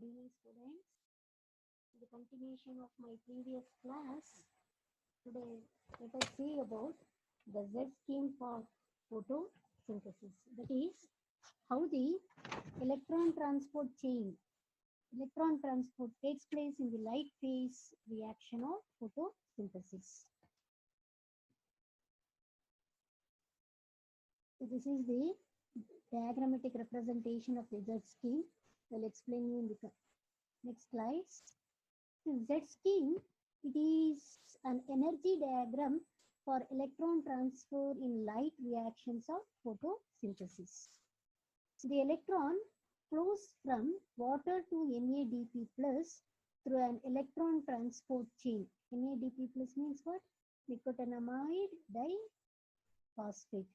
Good evening, students. The continuation of my previous class. Today, let us see about the Z scheme for photosynthesis. That is, how the electron transport chain, electron transport takes place in the light phase reaction of photosynthesis. So this is the diagrammatic representation of the Z scheme. I'll explain you in the next slides. The Z scheme, it is an energy diagram for electron transfer in light reactions of photosynthesis. The electron flows from water to NADP plus through an electron transport chain. NADP plus means what? Nicotinamide diphosphate.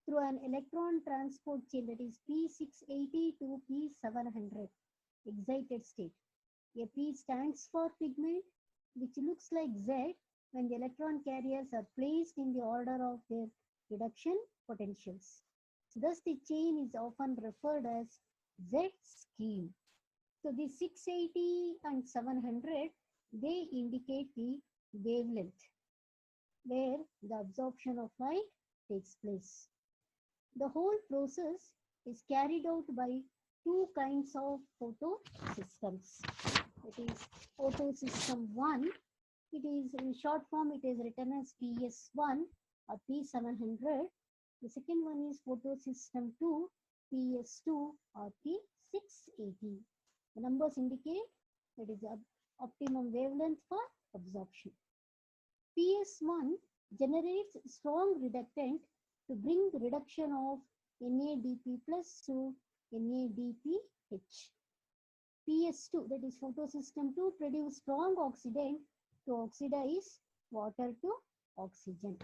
Through an electron transport chain, that is P680 to P700, excited state. A P stands for pigment, which looks like Z when the electron carriers are placed in the order of their reduction potentials. Thus, the chain is often referred as Z scheme. So, the 680 and 700, they indicate the wavelength where the absorption of light takes place. The whole process is carried out by two kinds of photosystems. It is photosystem 1. It is in short form, it is written as PS1 or P700. The second one is photosystem 2, PS2 or P680. The numbers indicate that is the optimum wavelength for absorption. PS1 generates strong reductant to bring the reduction of NADP plus to NADPH. PS2, that is photosystem 2, produce strong oxidant to oxidize water to oxygen.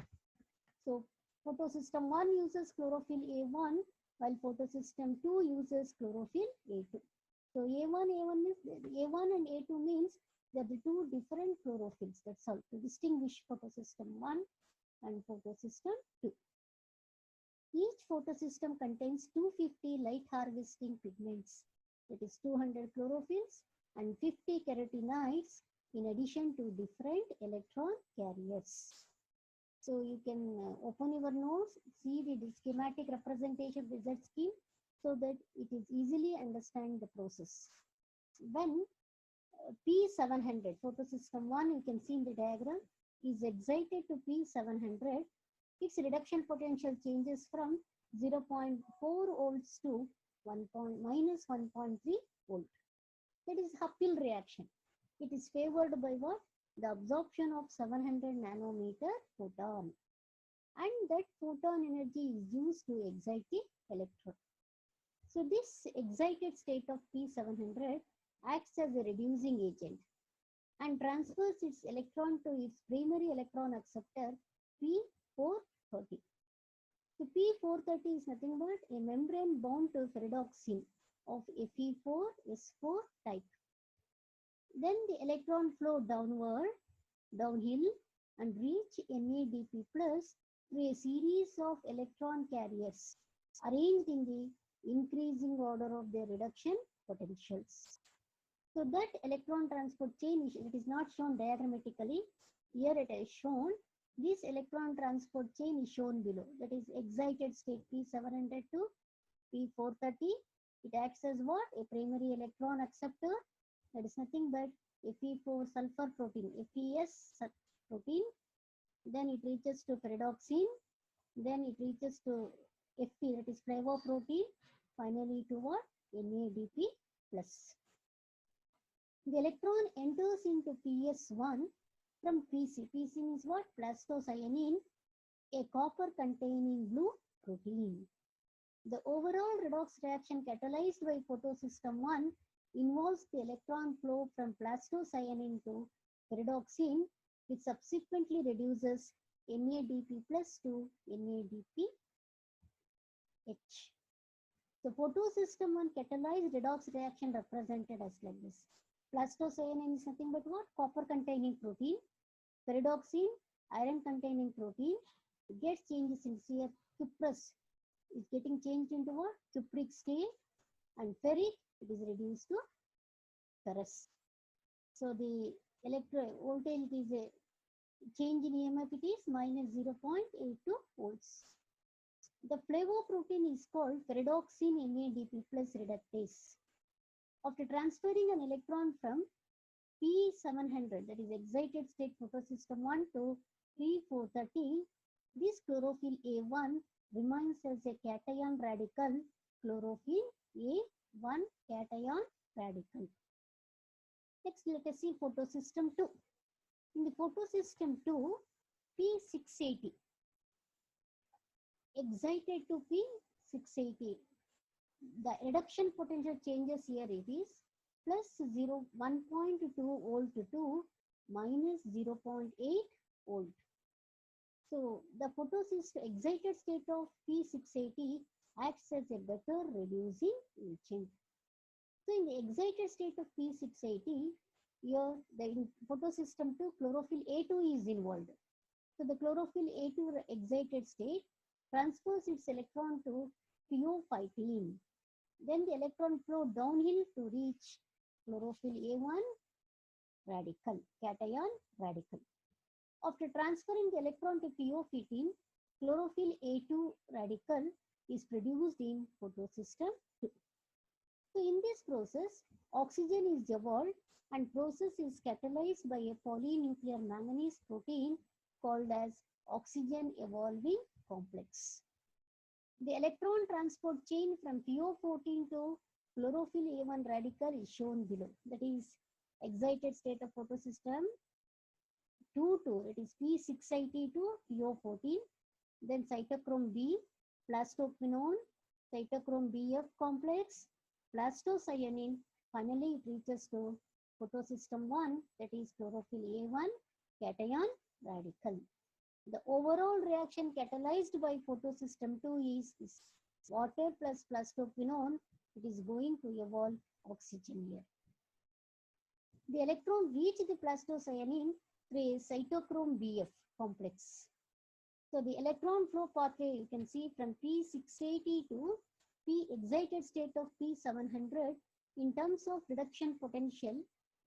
So, photosystem 1 uses chlorophyll A1 while photosystem 2 uses chlorophyll A2. So, A1 and A2 means they are the two different chlorophylls. That's all to distinguish photosystem 1 and photosystem 2. Each photosystem contains 250 light harvesting pigments, that is 200 chlorophylls and 50 carotenoids in addition to different electron carriers. So you can open your notes, see the schematic representation of the Z scheme so that it is easily understand the process. When P700, photosystem 1, you can see in the diagram, is excited to P700, its reduction potential changes from 0.4 volts to minus 1.3 volt. That is uphill reaction. It is favored by what? The absorption of 700 nanometer photon. And that photon energy is used to excite the electron. So this excited state of P700 acts as a reducing agent and transfers its electron to its primary electron acceptor P430. So P430 is nothing but a membrane bound to ferredoxine of Fe4S4 type. Then the electron flow downhill and reach NADP plus through a series of electron carriers arranged in the increasing order of their reduction potentials. So that electron transport chain, it is not shown diagrammatically. Here it is shown. This electron transport chain is shown below. That is excited state P700 to P430. It acts as what? A primary electron acceptor. That is nothing but Fe4 sulfur protein, FeS protein. Then it reaches to ferredoxine. Then it reaches to Fe, that is flavoprotein. Finally to what? NADP plus. The electron enters into PS1 from PC. PC means what? Plastocyanine, a copper containing blue protein. The overall redox reaction catalyzed by photosystem 1 involves the electron flow from plastocyanine to ferredoxine, which subsequently reduces NADP plus to NADPH. The photosystem 1 catalyzed redox reaction represented as like this. Plastocyanine is nothing but what? Copper containing protein. Ferredoxine, iron containing protein. It gets changes in here. Cuprous is getting changed into what? Cupric state. And ferric, it is reduced to ferrous. So the voltage is a change in EMF, it is minus 0.82 volts. The flavoprotein is called pyridoxine NADP plus reductase. After transferring an electron from P700, that is excited state photosystem 1 to P430, this chlorophyll A1 remains as a cation radical, chlorophyll A1 cation radical. Next, let us see photosystem 2. In the photosystem 2, P680, excited to P680. The reduction potential changes here, it is plus 1.2 volt to minus 0.8 volt. So the photosystem excited state of P680 acts as a better reducing agent. So in the excited state of P680, here the photosystem 2 chlorophyll A2 is involved. So the chlorophyll A2 excited state transfers its electron to thiophytene. Then the electron flow downhill to reach chlorophyll A1 radical, cation radical. After transferring the electron to thiophytene, chlorophyll A2 radical is produced in photosystem 2. So in this process, oxygen is evolved and process is catalyzed by a polynuclear manganese protein called as oxygen evolving complex. The electron transport chain from thiophytene to chlorophyll A1 radical is shown below. That is excited state of photosystem 2 to, it is P680 to thiophytene, then cytochrome B, plastoquinone, cytochrome BF complex, plastocyanine, finally it reaches to photosystem 1, that is chlorophyll A1 cation radical. The overall reaction catalyzed by photosystem 2 is water plus plastoquinone. It is going to evolve oxygen here. The electron reaches the plastocyanine through a cytochrome BF complex. So the electron flow pathway you can see from P680 to P excited state of P700 in terms of reduction potential.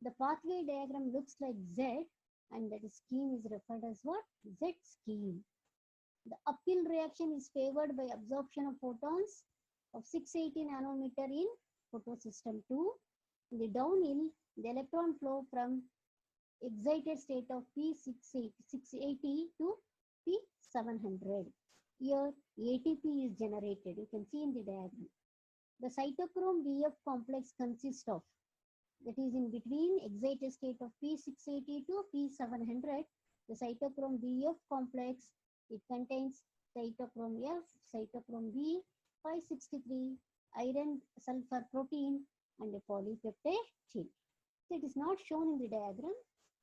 The pathway diagram looks like Z, and that scheme is referred as what? Z scheme. The uphill reaction is favored by absorption of photons of 680 nanometer in photosystem 2. In the downhill, the electron flow from excited state of P680 to P700. Here ATP is generated. You can see in the diagram. The cytochrome BF complex consists of, that is in between excited state of P680 to P700, the cytochrome BF complex, it contains cytochrome F, cytochrome B, 563, iron sulfur protein, and a polypeptide chain. So it is not shown in the diagram.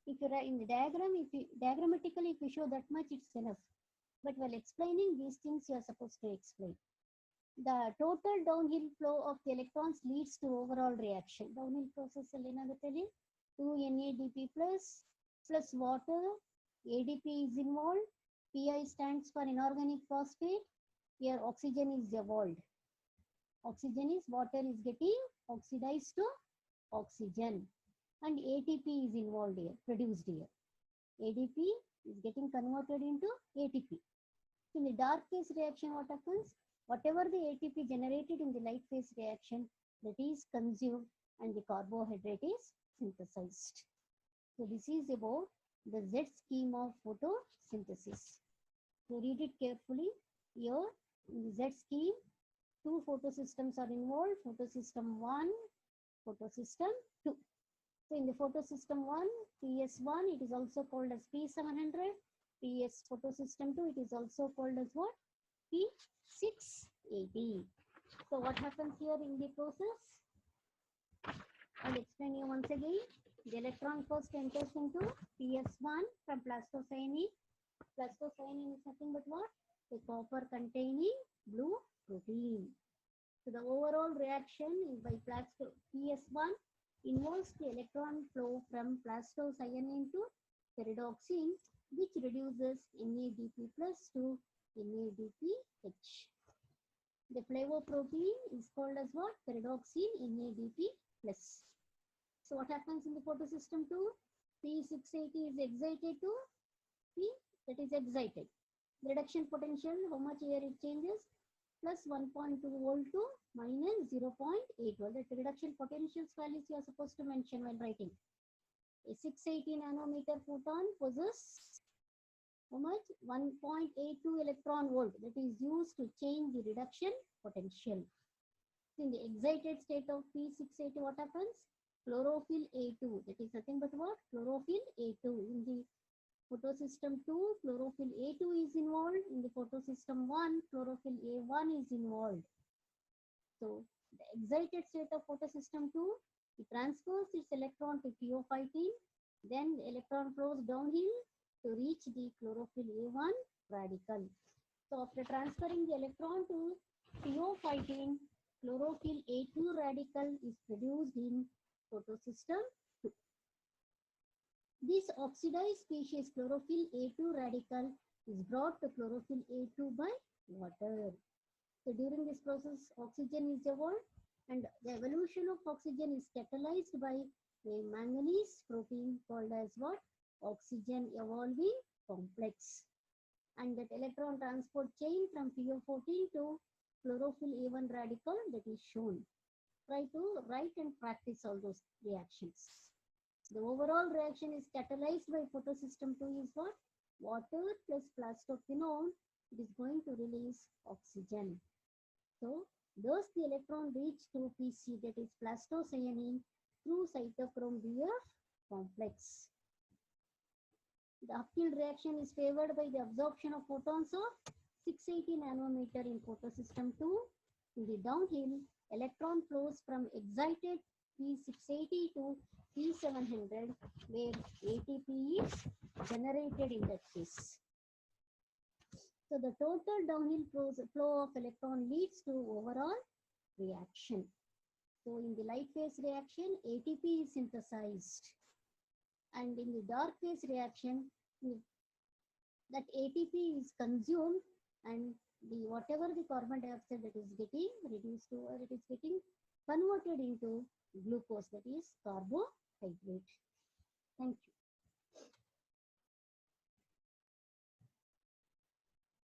If you are in the diagram, diagrammatically if you show that much, it's enough. But while explaining these things, you are supposed to explain. The total downhill flow of the electrons leads to overall reaction. Downhill process 2 NADP plus water. ADP is involved. PI stands for inorganic phosphate. Here oxygen is evolved. Oxygen is, water is getting oxidized to oxygen. And ATP is involved here, produced here. ADP is getting converted into ATP. In the dark phase reaction, what happens? Whatever the ATP generated in the light phase reaction, that is consumed and the carbohydrate is synthesized. So this is about the Z scheme of photosynthesis. So read it carefully. Here in the Z scheme, 2 photosystems are involved, photosystem 1, photosystem 2. So in the photosystem 1, PS1, it is also called as P700. PS photosystem 2, it is also called as what? P680. So what happens here in the process? I'll explain you once again. The electron first enters into PS1 from plastocyanine. Plastocyanine is nothing but what? The copper containing blue protein. So the overall reaction by PS1 involves the electron flow from plastocyanine to pyridoxine, which reduces NADP plus to NADPH. The flavoprotein is called as what? Pyridoxine NADP plus. So what happens in the photosystem 2? P680 is excited to P, that is excited. The reduction potential, how much here it changes? Plus 1.2 volt to minus 0.8 volt. That reduction potentials values you are supposed to mention while writing. A 680 nanometer photon possesses how much? 1.82 electron volt. That is used to change the reduction potential. In the excited state of P680, what happens? Chlorophyll A2. That is nothing but what? Chlorophyll A2. In the photosystem 2, chlorophyll A2 is involved. In the photosystem 1, chlorophyll A1 is involved. So, the excited state of photosystem 2, it transfers its electron to PO15. Then the electron flows downhill to reach the chlorophyll A1 radical. So, after transferring the electron to PO15, chlorophyll A2 radical is produced in photosystem 2. This oxidized species chlorophyll A2 radical is brought to chlorophyll A2 by water. So during this process, oxygen is evolved, and the evolution of oxygen is catalyzed by a manganese protein called as what? Oxygen evolving complex. And that electron transport chain from PO14 to chlorophyll A1 radical, that is shown. Try to write and practice all those reactions. The overall reaction is catalyzed by photosystem 2 is what? Water plus plastophenone. It is going to release oxygen. So, thus the electron reach to PC, that is plastocyanine, through cytochrome BF complex. The uphill reaction is favored by the absorption of photons of 680 nanometer in photosystem 2. In the downhill, electron flows from excited P680 to P700, where ATP is generated in that case. So the total downhill flow of electron leads to overall reaction. So in the light phase reaction, ATP is synthesized. And in the dark phase reaction, that ATP is consumed, and the whatever the carbon dioxide that is getting reduced to, or it is getting converted into glucose, that is carbohydrate. Thank you.